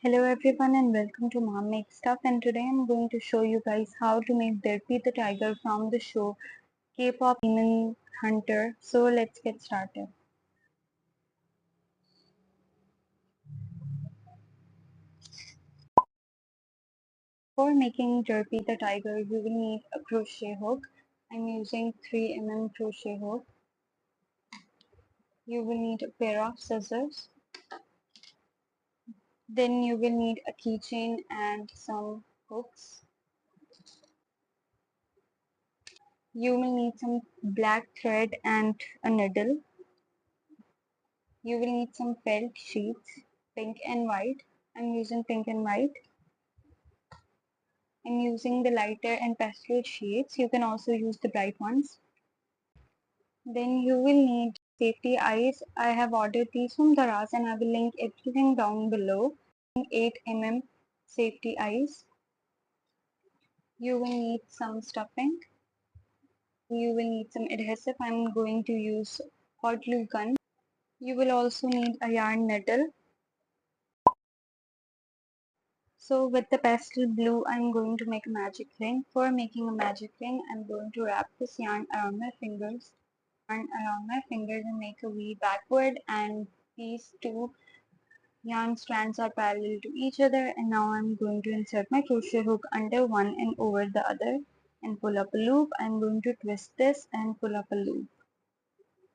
Hello everyone and welcome to Mom Makes Stuff, and today I'm going to show you guys how to make Derpy the Tiger from the show K-pop Demon Hunter. So let's get started. For making Derpy the Tiger you will need a crochet hook. I'm using 3 crochet hook. You will need a pair of scissors. Then you will need a keychain and some hooks. You will need some black thread and a needle. You will need some felt sheets, pink and white. I'm using pink and white. I'm using the lighter and pastel shades. You can also use the bright ones. Then you will need safety eyes. I have ordered these from Daraz and I will link everything down below. 8 safety eyes. You will need some stuffing. You will need some adhesive. I'm going to use hot glue gun. You will also need a yarn needle. So with the pastel blue, I'm going to make a magic ring. For making a magic ring, I'm going to wrap this yarn around my fingers. And make a V backward, and these two yarn strands are parallel to each other. And now I'm going to insert my crochet hook under one and over the other and pull up a loop. I'm going to twist this and pull up a loop.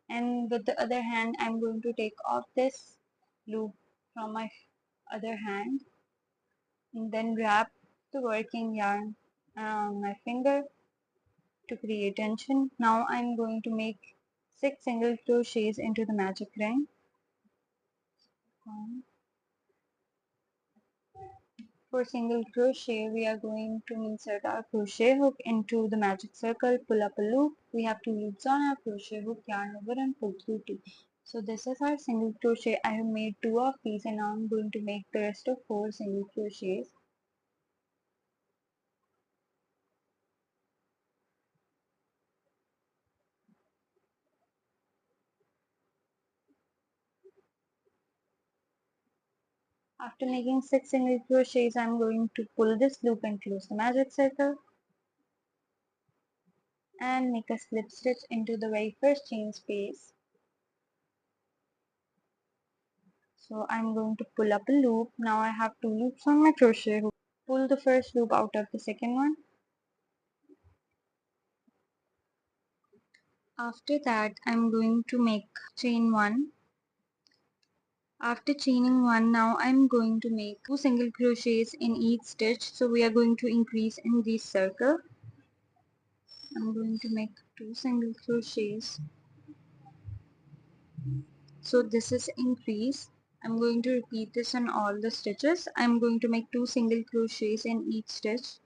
And with the other hand, I'm going to take off this loop from my other hand and then wrap the working yarn around my finger to create tension. Now I'm going to make 6 single crochets into the magic ring. For single crochet, we are going to insert our crochet hook into the magic circle, pull up a loop. We have 2 loops on our crochet hook, yarn over and pull through 2. So this is our single crochet. I have made 2 of these and now I'm going to make the rest of 4 single crochets. After making 6 single crochets, I am going to pull this loop and close the magic circle and make a slip stitch into the very first chain space. So I am going to pull up a loop. Now I have 2 loops on my crochet hook. Pull the first loop out of the second one. After that, I am going to make chain 1. After chaining 1, now I am going to make 2 single crochets in each stitch. So we are going to increase in this circle. I'm going to make 2 single crochets. So this is increase. I'm going to repeat this on all the stitches. I'm going to make 2 single crochets in each stitch.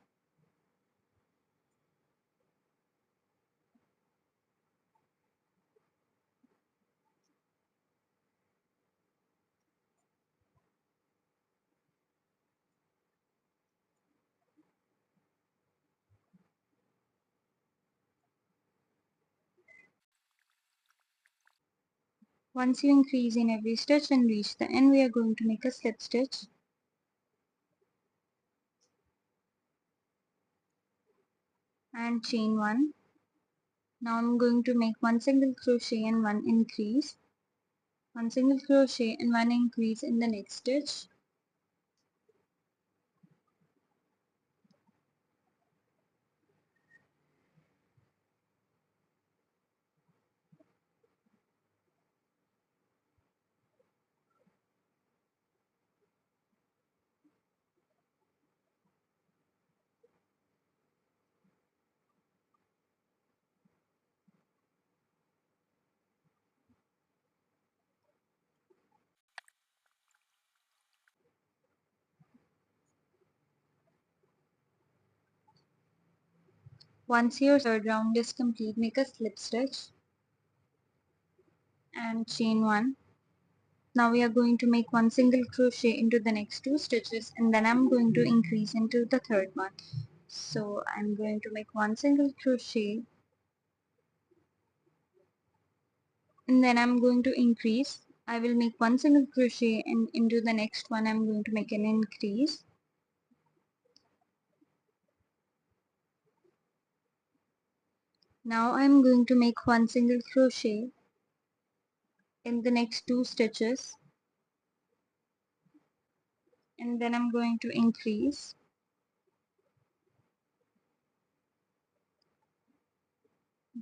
Once you increase in every stitch and reach the end, we are going to make a slip stitch and chain 1. Now I'm going to make 1 single crochet and 1 increase. 1 single crochet and 1 increase in the next stitch. Once your third round is complete, make a slip stitch and chain 1. Now we are going to make 1 single crochet into the next 2 stitches and then I'm going to increase into the third one. So I'm going to make 1 single crochet and then I'm going to increase I will make one single crochet, and into the next one I'm going to make an increase. Now I'm going to make one single crochet in the next 2 stitches, and then I'm going to increase.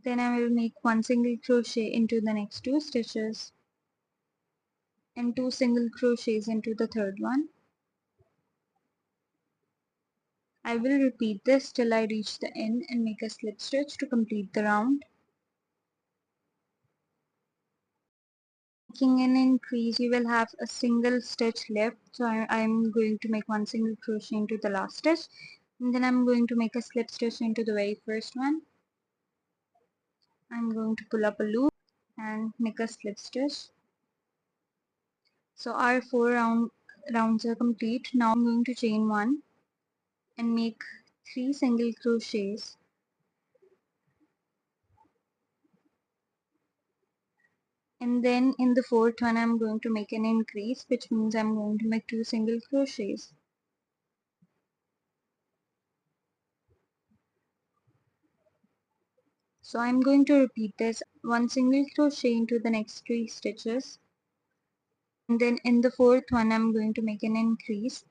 Then I will make one single crochet into the next 2 stitches and 2 single crochets into the third one. I will repeat this till I reach the end and make a slip stitch to complete the round. Making an increase, you will have a single stitch left, so I'm going to make one single crochet into the last stitch, and then I'm going to make a slip stitch into the very first one. I'm going to pull up a loop and make a slip stitch. So our 4 rounds are complete. Now I'm going to chain 1 and make 3 single crochets, and then in the fourth one I'm going to make an increase, which means I'm going to make 2 single crochets. So I'm going to repeat this: one single crochet into the next 3 stitches, and then in the fourth one I'm going to make an increase.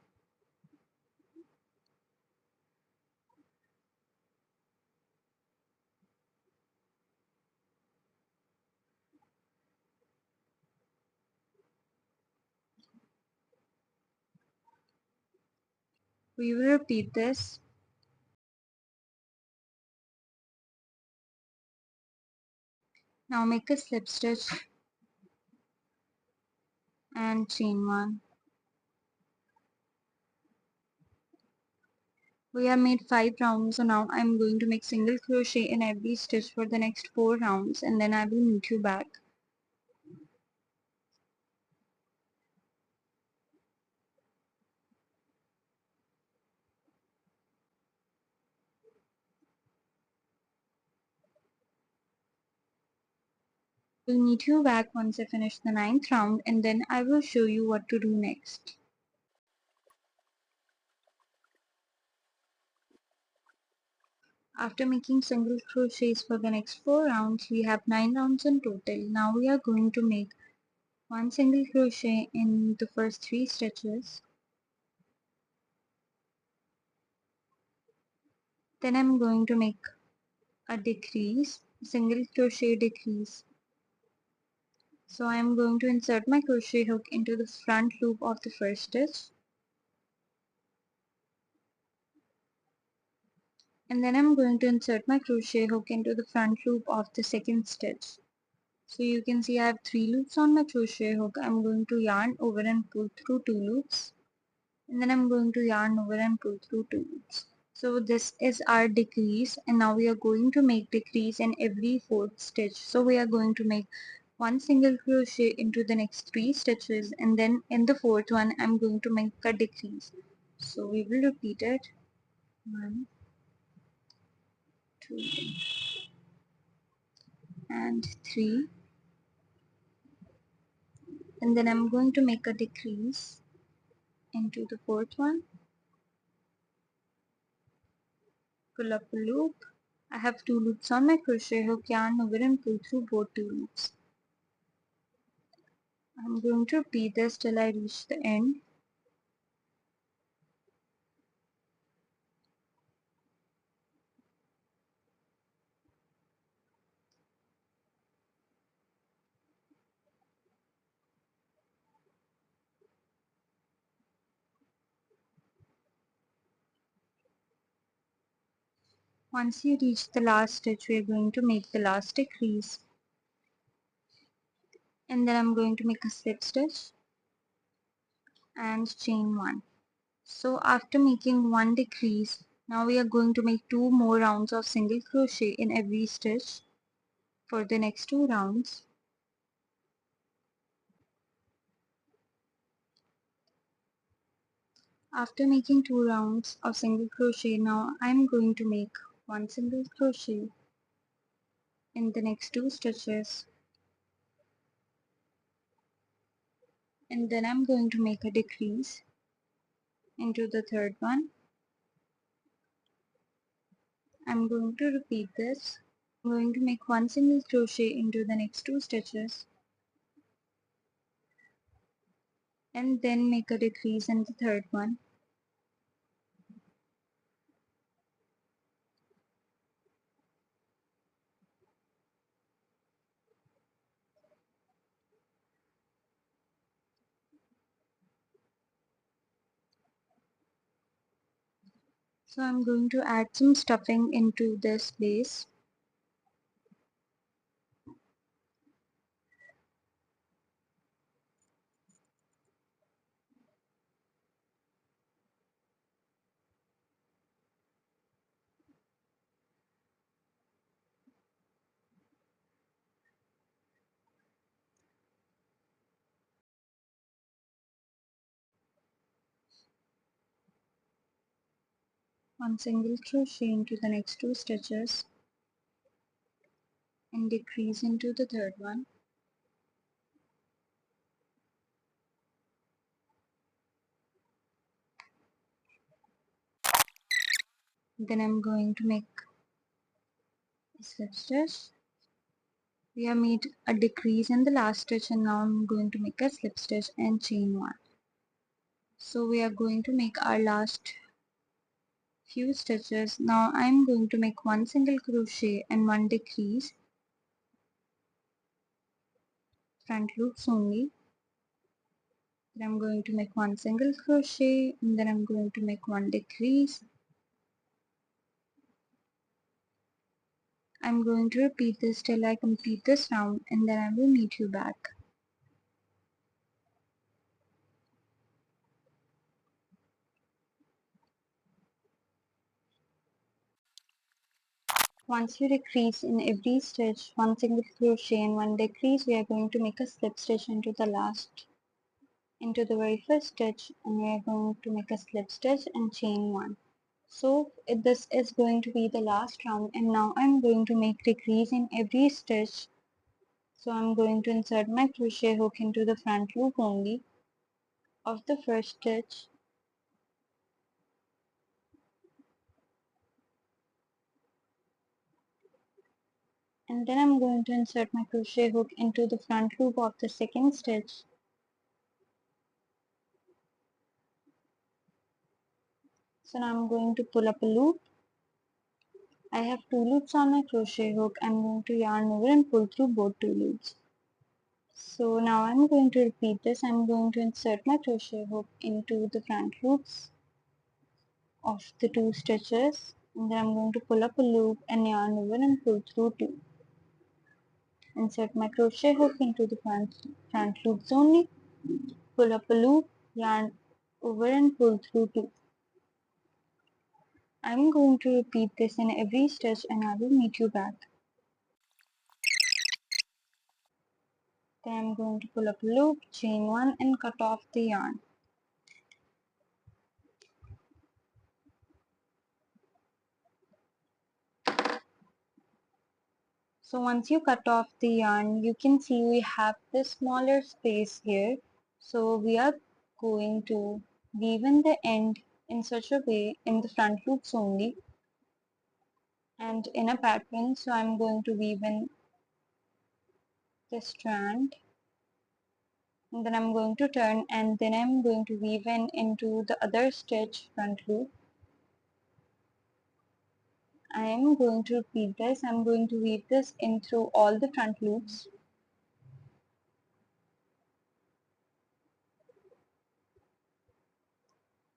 We will repeat this. Now make a slip stitch and chain 1. We have made 5 rounds, so now I'm going to make single crochet in every stitch for the next 4 rounds, and then I will meet you back. We'll meet you back once I finish the 9th round, and then I will show you what to do next. After making single crochets for the next 4 rounds, we have 9 rounds in total. Now we are going to make one single crochet in the first 3 stitches. Then I'm going to make a decrease, single crochet decrease. So I'm going to insert my crochet hook into the front loop of the first stitch, and then I'm going to insert my crochet hook into the front loop of the second stitch. So you can see I have 3 loops on my crochet hook. I'm going to yarn over and pull through 2 loops, and then I'm going to yarn over and pull through 2 loops. So this is our decrease, and now we are going to make decrease in every 4th stitch. So we are going to make one single crochet into the next 3 stitches, and then in the 4th one I'm going to make a decrease. So we will repeat it: 1, 2 and 3, and then I'm going to make a decrease into the 4th one, pull up a loop. I have 2 loops on my crochet hook, yarn over and pull through both 2 loops. I'm going to repeat this till I reach the end. Once you reach the last stitch, we are going to make the last decrease, and then I'm going to make a slip stitch and chain 1. So after making one decrease, now we are going to make 2 more rounds of single crochet in every stitch for the next 2 rounds. After making 2 rounds of single crochet, now I'm going to make one single crochet in the next 2 stitches, and then I'm going to make a decrease into the third one. I'm going to repeat this. I'm going to make one single crochet into the next 2 stitches and then make a decrease in the third one. So I'm going to add some stuffing into this place. One single crochet into the next 2 stitches and decrease into the third one. Then I'm going to make a slip stitch. We have made a decrease in the last stitch and now I'm going to make a slip stitch and chain 1. So we are going to make our last few stitches. Now I'm going to make one single crochet and one decrease, front loops only. Then I'm going to make one single crochet and then I'm going to make one decrease. I'm going to repeat this till I complete this round and then I will meet you back. Once you decrease in every stitch, one single crochet and one decrease, we are going to make a slip stitch into the very first stitch, and we are going to make a slip stitch and chain 1. So this is going to be the last round, and now I'm going to make decrease in every stitch. So I'm going to insert my crochet hook into the front loop only of the first stitch, and then I'm going to insert my crochet hook into the front loop of the second stitch. So now I'm going to pull up a loop. I have 2 loops on my crochet hook. I'm going to yarn over and pull through both 2 loops. So now I'm going to repeat this. I'm going to insert my crochet hook into the front loops of the 2 stitches, and then I'm going to pull up a loop and yarn over and pull through 2. Insert my crochet hook into the front loops only, pull up a loop, yarn over and pull through 2. I'm going to repeat this in every stitch and I will meet you back. Then I'm going to pull up a loop, chain 1 and cut off the yarn. So once you cut off the yarn, you can see we have this smaller space here. So we are going to weave in the end in such a way in the front loops only and in a pattern. So I'm going to weave in this strand, and then I'm going to turn, and then I'm going to weave in into the other stitch front loop. I am going to repeat this. I'm going to weave this in through all the front loops.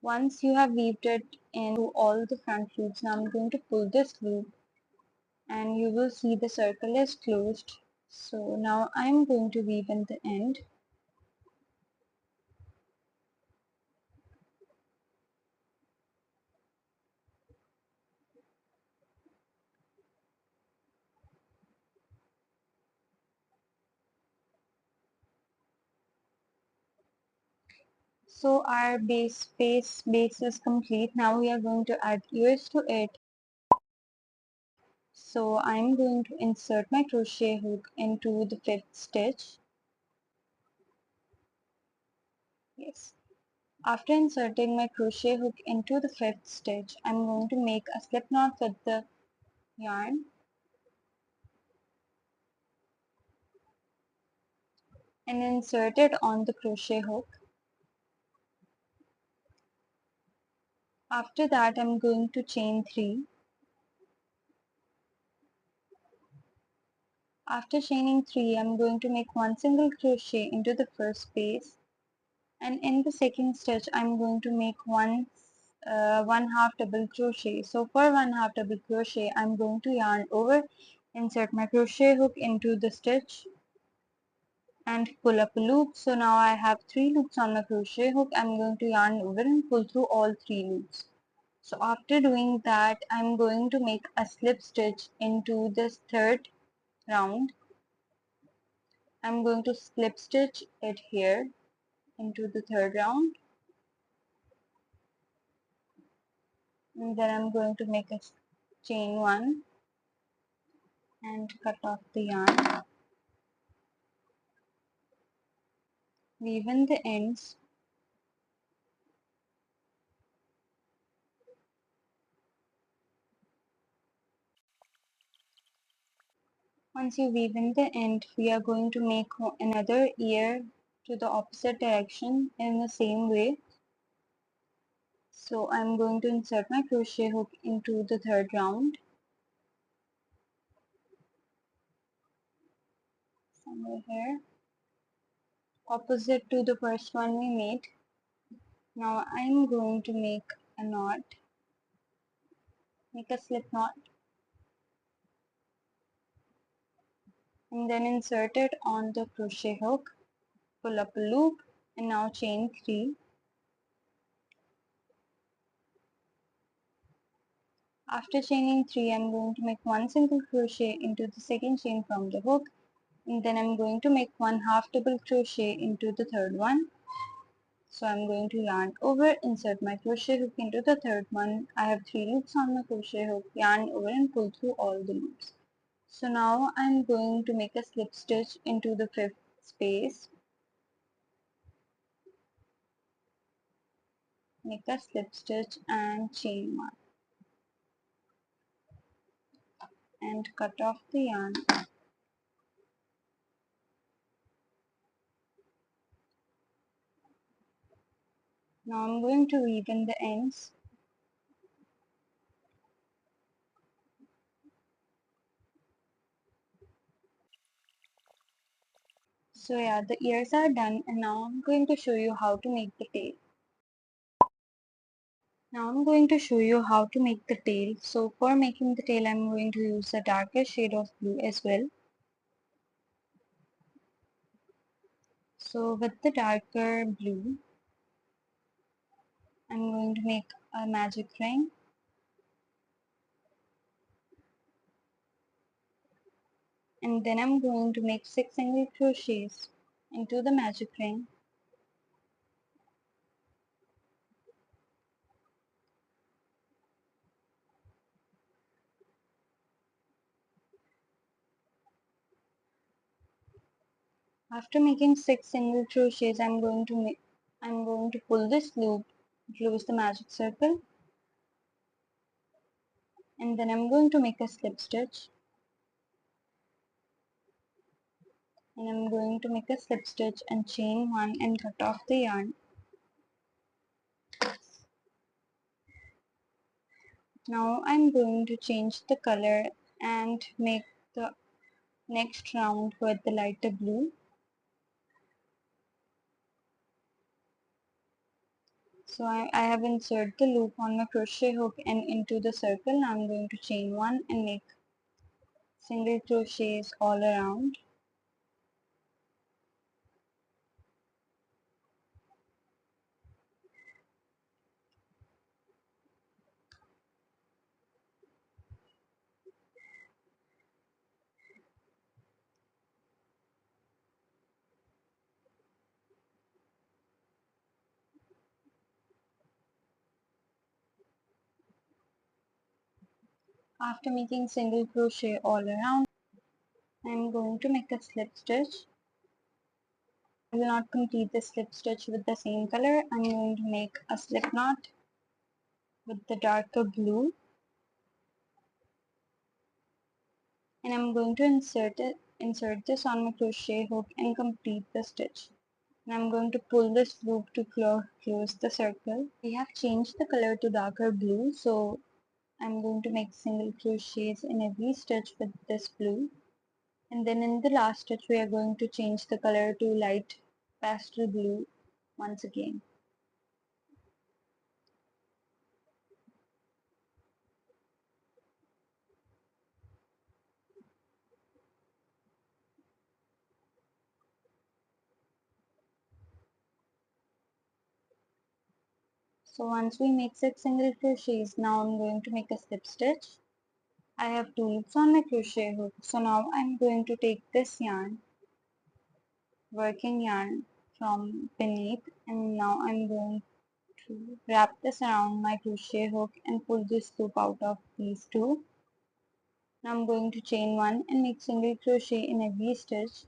Once you have weaved it into all the front loops, now I'm going to pull this loop and you will see the circle is closed. So now I'm going to weave in the end. So our base is complete. Now we are going to add ears to it. So I'm going to insert my crochet hook into the 5th stitch. Yes. After inserting my crochet hook into the fifth stitch, I'm going to make a slip knot with the yarn and insert it on the crochet hook. After that, I'm going to chain 3. After chaining 3, I'm going to make one single crochet into the first space, and in the second stitch I'm going to make one half double crochet. So for one half double crochet I'm going to yarn over, insert my crochet hook into the stitch and pull up a loop. So now I have 3 loops on my crochet hook. I'm going to yarn over and pull through all 3 loops. So after doing that, I'm going to make a slip stitch into this third round. I'm going to slip stitch it here into the third round, and then I'm going to make a chain 1 and cut off the yarn, weave in the ends. Once you weave in the end, we are going to make another ear to the opposite direction in the same way. So I'm going to insert my crochet hook into the third round, somewhere here, opposite to the first one we made. Now I'm going to make a knot, make a slip knot, and then insert it on the crochet hook, pull up a loop, and now chain 3. After chaining 3, I'm going to make one single crochet into the second chain from the hook, and then I'm going to make one half double crochet into the third one. So I'm going to yarn over, insert my crochet hook into the third one. I have 3 loops on my crochet hook, yarn over and pull through all the loops. So now I'm going to make a slip stitch into the fifth space, make a slip stitch and chain 1 and cut off the yarn. Now I'm going to weave in the ends. So yeah, the ears are done, and now I'm going to show you how to make the tail. Now I'm going to show you how to make the tail. So for making the tail, I'm going to use a darker shade of blue as well. So with the darker blue, I'm going to make a magic ring, and then I'm going to make 6 single crochets into the magic ring. After making 6 single crochets, I'm going to pull this loop, close the magic circle, and then I'm going to make a slip stitch, and I'm going to make a slip stitch and chain 1 and cut off the yarn. Now I'm going to change the color and make the next round with the lighter blue. So I have inserted the loop on my crochet hook and into the circle. Now I'm going to chain 1 and make single crochets all around. After making single crochet all around, I'm going to make a slip stitch I will not complete the slip stitch with the same color. I'm going to make a slip knot with the darker blue, and I'm going to insert this on my crochet hook and complete the stitch. And I'm going to pull this loop to close the circle. We have changed the color to darker blue, so I'm going to make single crochets in every stitch with this blue. And then in the last stitch we are going to change the color to light pastel blue once again. So once we make 6 single crochets, now I'm going to make a slip stitch. I have 2 loops on my crochet hook, so now I'm going to take this yarn, working yarn from beneath, and now I'm going to wrap this around my crochet hook and pull this loop out of these two. Now I'm going to chain 1 and make single crochet in every stitch.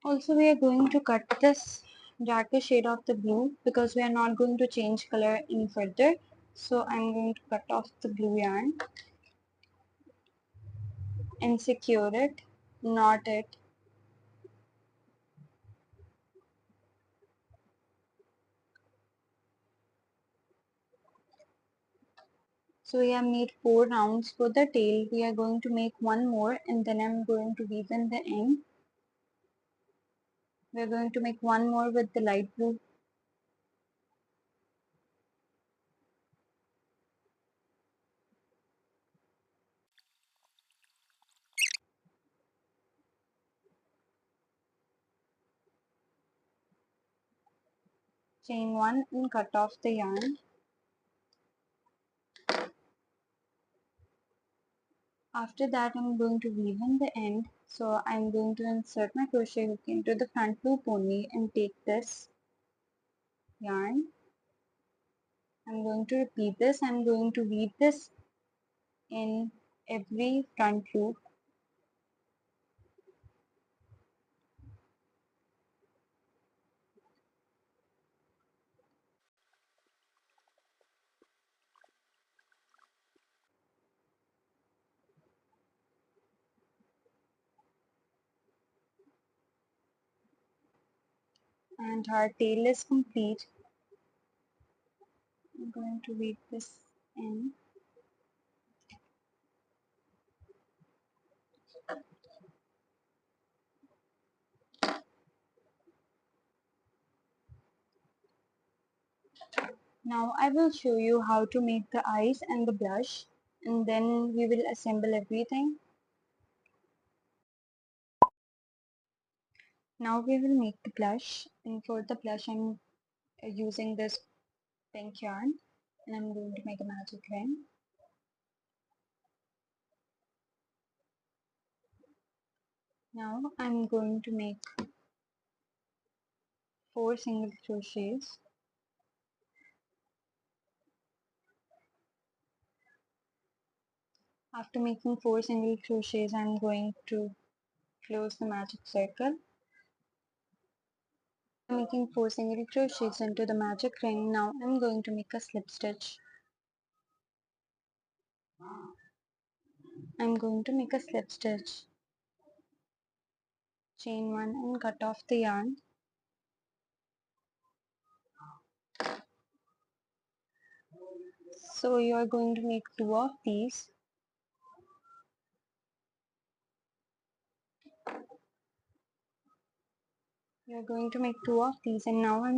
Also, we are going to cut this darker shade of the blue because we are not going to change color any further. So I'm going to cut off the blue yarn and secure it, knot it. So we have made 4 rounds for the tail. We are going to make one more and then I'm going to weave in the end. We are going to make one more with the light blue. Chain 1 and cut off the yarn. After that I'm going to weave in the end. So I'm going to insert my crochet hook into the front loop only and take this yarn. I'm going to repeat this. I'm going to weave this in every front loop. And our tail is complete. I'm going to weave this in. Now I will show you how to make the eyes and the blush, and then we will assemble everything. Now we will make the blush, and for the blush I'm using this pink yarn, and I'm going to make a magic ring. Now I'm going to make 4 single crochets. After making 4 single crochets, I'm going to close the magic circle. Making 4 single crochets into the magic ring. Now I'm going to make a slip stitch. I'm going to make a slip stitch, chain 1 and cut off the yarn. So you are going to make 2 of these. You are going to make 2 of these, and now I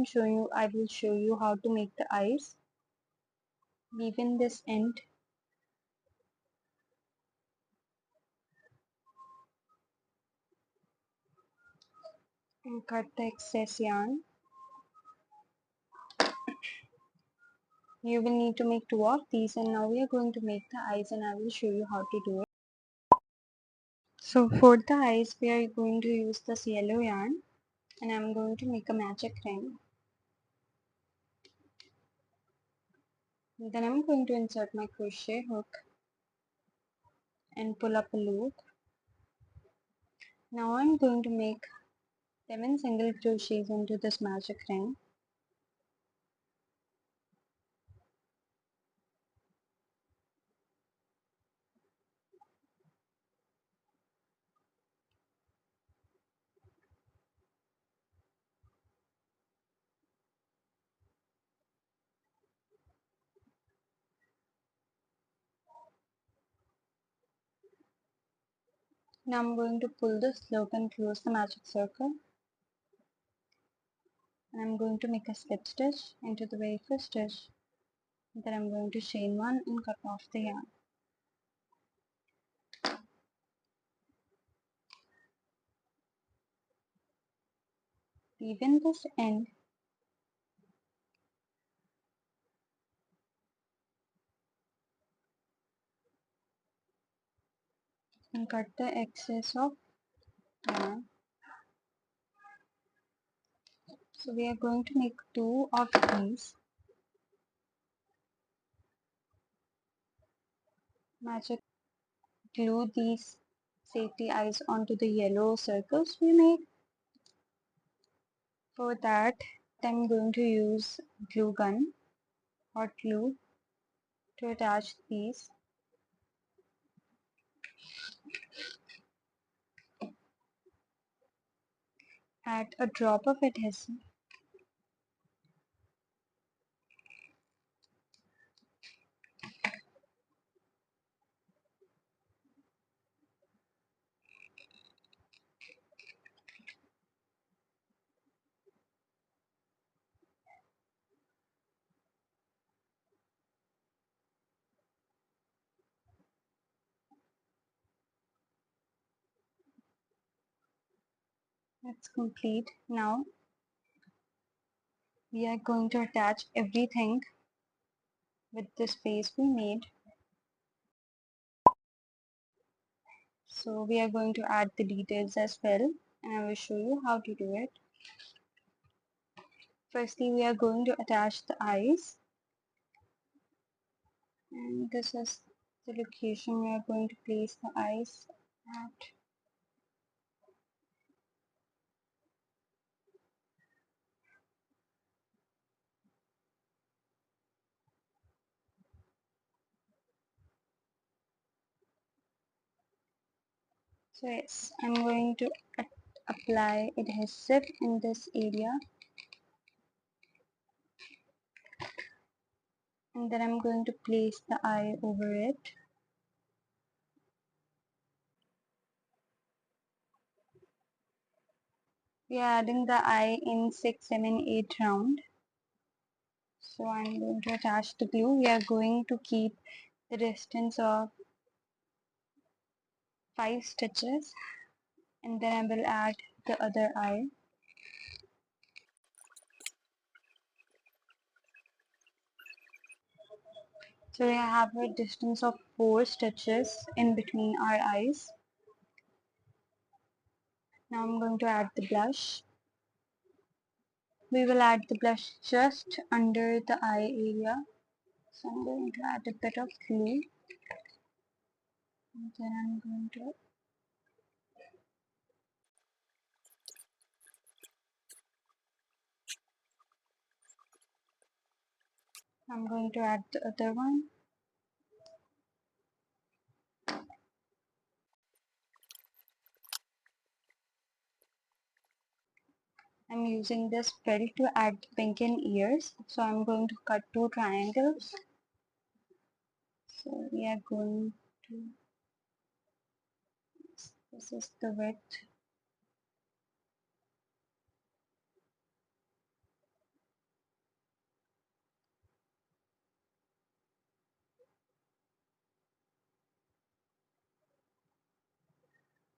will show you how to make the eyes. Weave in this end. And cut the excess yarn. You will need to make 2 of these, and now we are going to make the eyes, and I will show you how to do it. So for the eyes, we are going to use this yellow yarn, and I'm going to make a magic ring. Then I'm going to insert my crochet hook and pull up a loop. Now I'm going to make 7 single crochets into this magic ring. Now I'm going to pull this loop and close the magic circle. And I'm going to make a slip stitch into the very first stitch. Then I'm going to chain 1 and cut off the yarn. Even this end and cut the excess of yarn. So we are going to make 2 of these magic. Glue these safety eyes onto the yellow circles we made. For that, I'm going to use glue gun, hot glue, to attach these. Add a drop of adhesive. That's complete. Now we are going to attach everything with the space we made. So we are going to add the details as well, and I will show you how to do it. Firstly, we are going to attach the eyes, and this is the location we are going to place the eyes at. So yes, I'm going to apply adhesive in this area, and then I'm going to place the eye over it. We are adding the eye in 6, 7, 8 round. So I'm going to attach the glue. We are going to keep the distance of 5 stitches, and then I will add the other eye. So we have a distance of 4 stitches in between our eyes. Now I'm going to add the blush. We will add the blush just under the eye area. So I'm going to add a bit of glue, and then I'm going to add the other one. I'm using this felt to add pink in ears. So I'm going to cut 2 triangles. So we are going to, this is the width.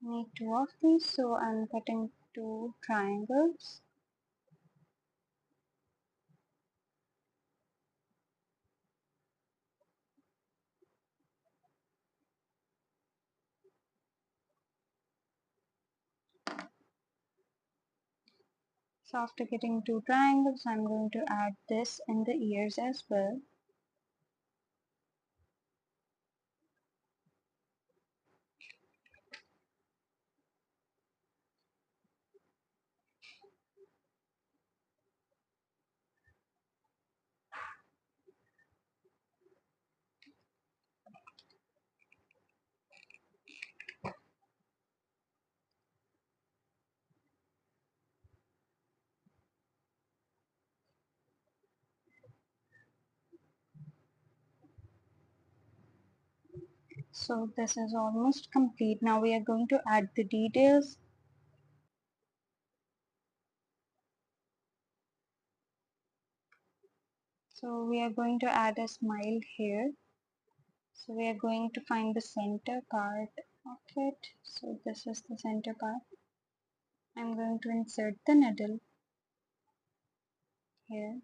Need 2 of these, so I'm cutting 2 triangles. So after getting two triangles, I'm going to add this in the ears as well. So this is almost complete. Now we are going to add the details. So we are going to add a smile here. So we are going to find the center part of it. So this is the center part. I'm going to insert the needle here.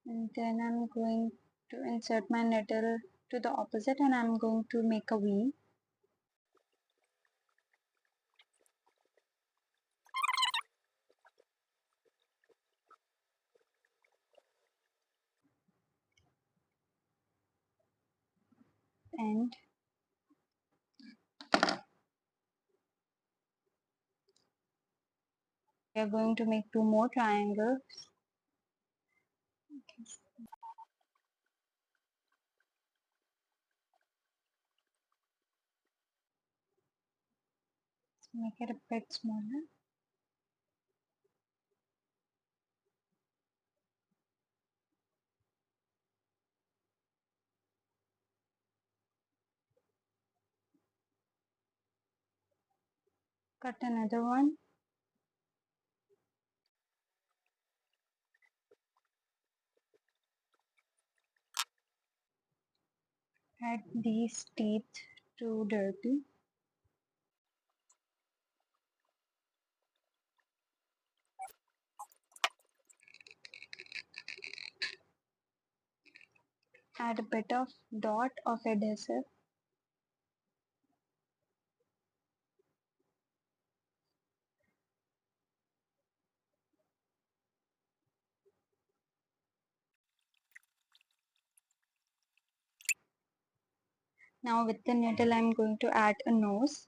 And then I'm going to insert my needle to the opposite and I'm going to make a V. And we are going to make two more triangles. Make it a bit smaller. Cut another one. Add these teeth to Derpy. Add a bit of dot of adhesive. Now with the needle I'm going to add a nose.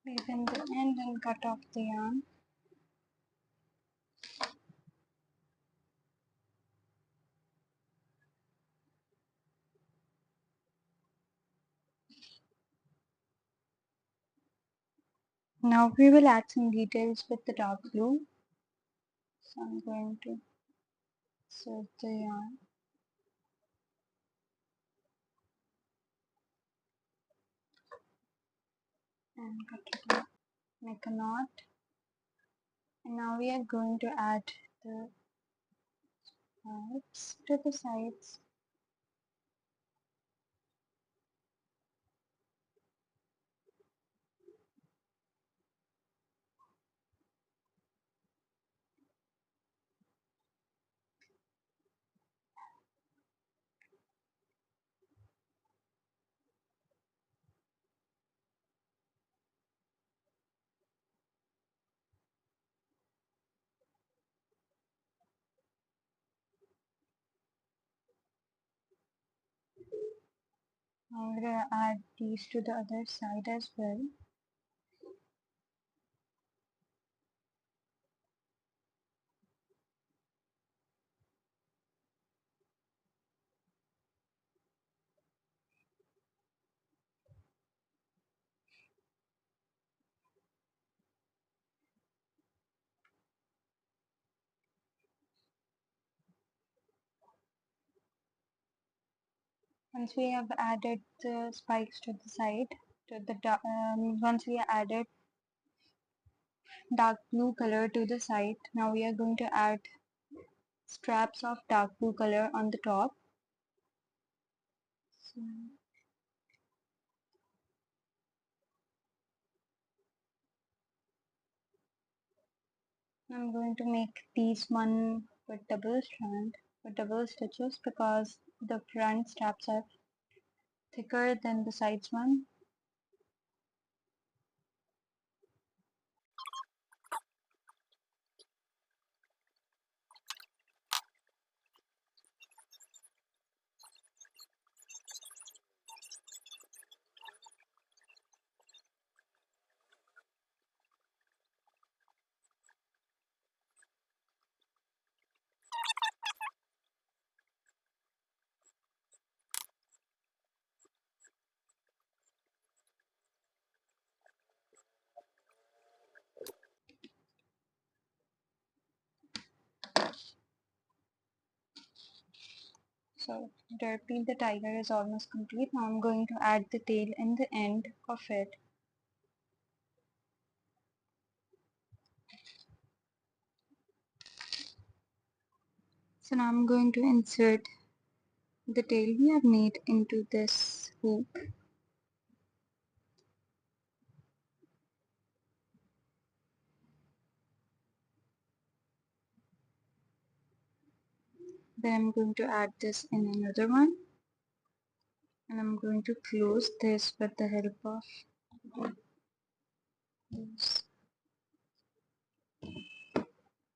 Leave in the end and cut off the yarn. Now we will add some details with the dark blue. So I'm going to insert the yarn and cut it off. Make a knot. And now we are going to add the parts to the sides. I'm going to add these to the other side as well. Once we have added the spikes to the side, once we added dark blue color to the side. Now we are going to add straps of dark blue color on the top. So I'm going to make these one with double strand with double stitches because the front straps are thicker than the sides one. So Derpy the Tiger is almost complete. Now I'm going to add the tail in the end of it. So now I'm going to insert the tail we have made into this hoop. Then I'm going to add this in another one. And I'm going to close this with the help of this.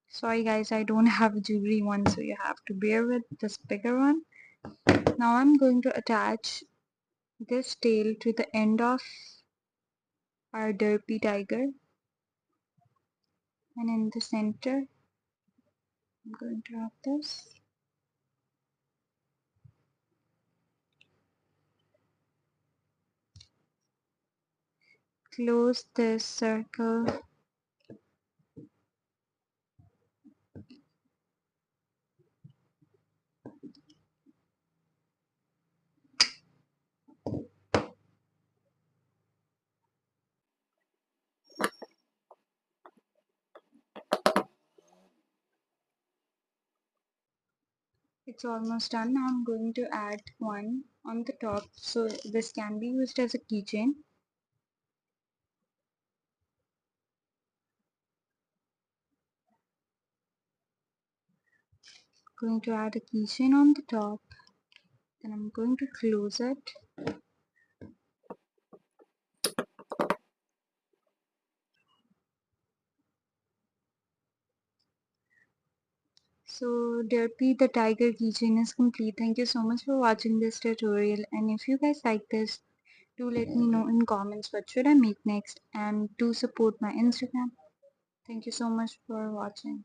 Sorry guys, I don't have a jewelry one, so you have to bear with this bigger one. Now I'm going to attach this tail to the end of our Derpy Tiger. And in the center, I'm going to have this. Close this circle. It's almost done. Now I'm going to add one on the top, so this can be used as a keychain. Going to add a keychain on the top, then I'm going to close it. So Derpy the Tiger keychain is complete. Thank you so much for watching this tutorial, and if you guys like this, do let me know in comments what should I make next, and do support my Instagram. Thank you so much for watching.